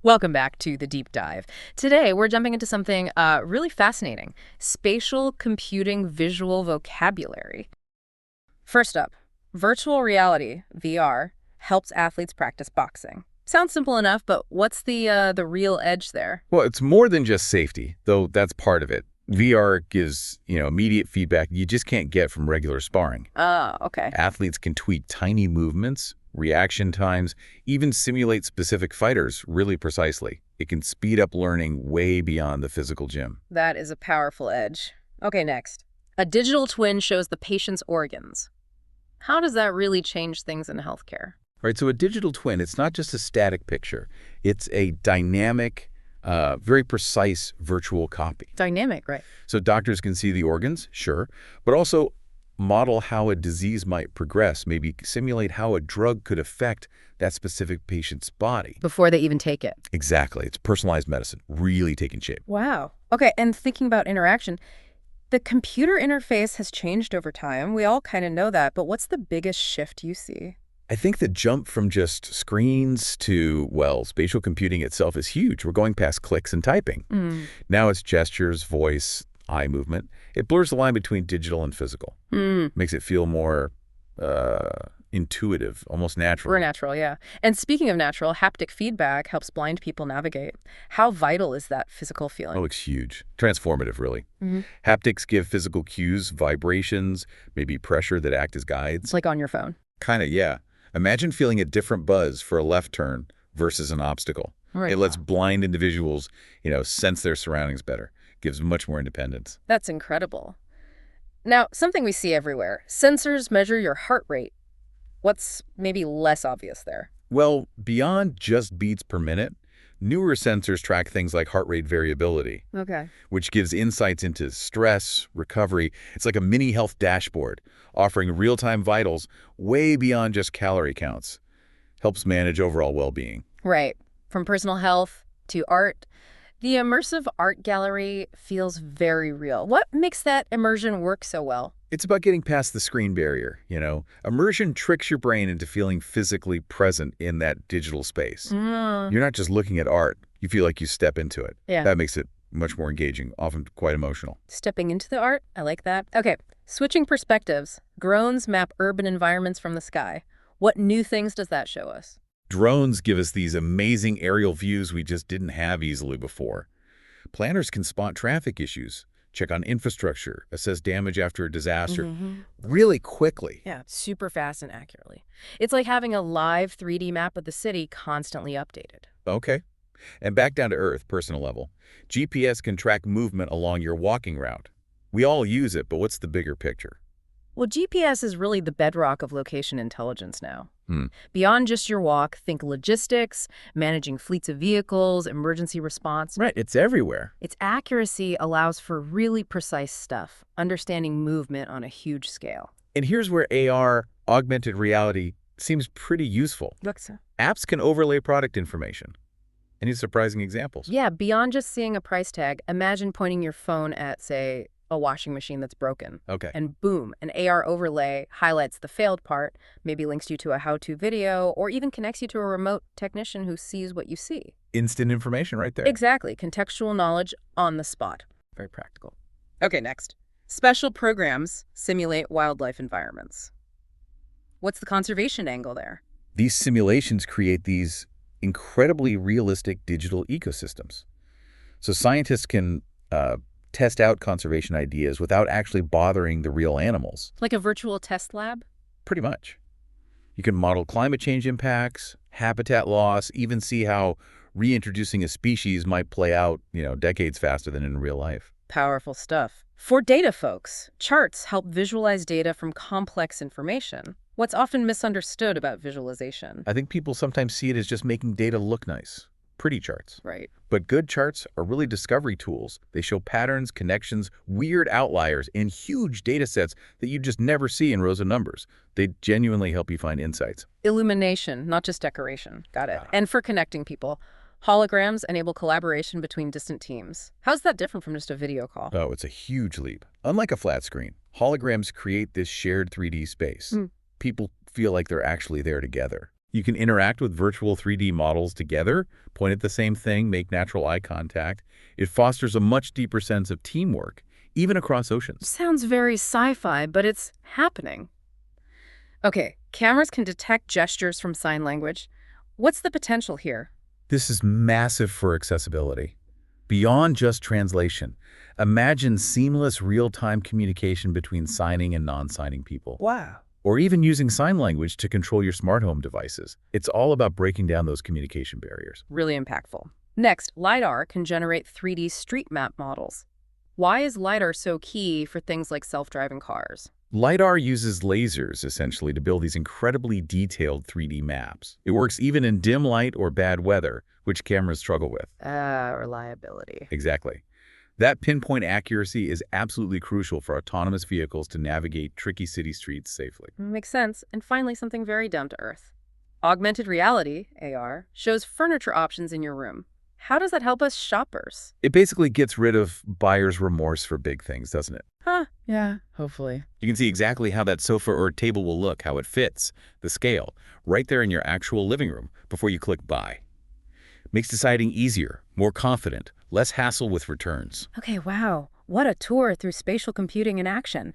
Welcome back to the deep dive. Today, we're jumping into something really fascinating: spatial computing visual vocabulary. First up, virtual reality, VR, helps athletes practice boxing. Sounds simple enough, but what's the real edge there? Well, it's more than just safety, though that's part of it. VR gives, immediate feedback you just can't get from regular sparring. Ah, okay. Athletes can tweak tiny movements, reaction times, even simulate specific fighters really precisely. It can speed up learning way beyond the physical gym. That is a powerful edge. Okay, next. A digital twin shows the patient's organs. How does that really change things in healthcare? Right, so a digital twin, it's not just a static picture. It's a dynamic, very precise virtual copy. Dynamic, right? So doctors can see the organs, sure, but also model how a disease might progress, maybe simulate how a drug could affect that specific patient's body. Before they even take it. Exactly. It's personalized medicine, really taking shape. Wow. Okay, and thinking about interaction, the computer interface has changed over time. We all kind of know that, but what's the biggest shift you see? I think the jump from just screens to, well, spatial computing itself is huge. We're going past clicks and typing. Now it's gestures, voice, eye movement. It blurs the line between digital and physical. Makes it feel more intuitive, almost natural. We're natural, yeah. And speaking of natural, haptic feedback helps blind people navigate. How vital is that physical feeling? Oh, it's huge. Transformative, really. Haptics give physical cues, vibrations, maybe pressure that act as guides. It's like on your phone. Kind of, yeah. Imagine feeling a different buzz for a left turn versus an obstacle. Right. It lets blind individuals, sense their surroundings better. Gives much more independence. That's incredible. Now, something we see everywhere. Sensors measure your heart rate. What's maybe less obvious there? Well, beyond just beats per minute, newer sensors track things like heart rate variability, Okay. which gives insights into stress, recovery. It's like a mini health dashboard, offering real-time vitals way beyond just calorie counts. Helps manage overall well-being. Right. From personal health to art, the immersive art gallery feels very real. What makes that immersion work so well? It's about getting past the screen barrier, Immersion tricks your brain into feeling physically present in that digital space. You're not just looking at art. You feel like you step into it. Yeah. That makes it much more engaging, often quite emotional. Stepping into the art? I like that. Okay, switching perspectives. Drones map urban environments from the sky. What new things does that show us? Drones give us these amazing aerial views we just didn't have easily before. Planners can spot traffic issues, check on infrastructure, assess damage after a disaster really quickly. Yeah, super fast and accurately. It's like having a live 3D map of the city constantly updated. Okay. And back down to earth, personal level. GPS can track movement along your walking route. We all use it, but what's the bigger picture? Well, GPS is really the bedrock of location intelligence now. Beyond just your walk, think logistics, managing fleets of vehicles, emergency response. Right, it's everywhere. Its accuracy allows for really precise stuff, understanding movement on a huge scale. And here's where AR, augmented reality, seems pretty useful. Looks. Apps can overlay product information. Any surprising examples? Yeah, beyond just seeing a price tag, imagine pointing your phone at, say, a washing machine that's broken. Okay. And boom, an AR overlay highlights the failed part, maybe links you to a how-to video, or even connects you to a remote technician who sees what you see. Instant information right there. Exactly. Contextual knowledge on the spot. Very practical. Okay, next. Special programs simulate wildlife environments. What's the conservation angle there? These simulations create these incredibly realistic digital ecosystems. So scientists can test out conservation ideas without actually bothering the real animals. Like a virtual test lab? Pretty much. You can model climate change impacts, habitat loss, even see how reintroducing a species might play out, decades faster than in real life. Powerful stuff. For data folks, charts help visualize data from complex information. What's often misunderstood about visualization? I think people sometimes see it as just making data look nice. Pretty charts. Right. But good charts are really discovery tools. They show patterns, connections, weird outliers in huge data sets that you just never see in rows of numbers. They genuinely help you find insights. Illumination, not just decoration. Got it. And for connecting people, holograms enable collaboration between distant teams. How's that different from just a video call? Oh, it's a huge leap. Unlike a flat screen, holograms create this shared 3D space. People feel like they're actually there together. You can interact with virtual 3D models together, point at the same thing, make natural eye contact. It fosters a much deeper sense of teamwork, even across oceans. Sounds very sci-fi, but it's happening. Okay, cameras can detect gestures from sign language. What's the potential here? This is massive for accessibility. Beyond just translation, imagine seamless real-time communication between signing and non-signing people. Wow. Or even using sign language to control your smart home devices. It's all about breaking down those communication barriers. Really impactful. Next, LiDAR can generate 3D street map models. Why is LiDAR so key for things like self-driving cars? LiDAR uses lasers, essentially, to build these incredibly detailed 3D maps. It works even in dim light or bad weather, which cameras struggle with. Reliability. Exactly. That pinpoint accuracy is absolutely crucial for autonomous vehicles to navigate tricky city streets safely. Makes sense. And finally, something very down to earth. Augmented reality, AR, shows furniture options in your room. How does that help us shoppers? It basically gets rid of buyer's remorse for big things, doesn't it? Yeah, hopefully. You can see exactly how that sofa or table will look, how it fits, the scale, right there in your actual living room before you click buy. Makes deciding easier, more confident, less hassle with returns. Okay, wow. What a tour through spatial computing in action.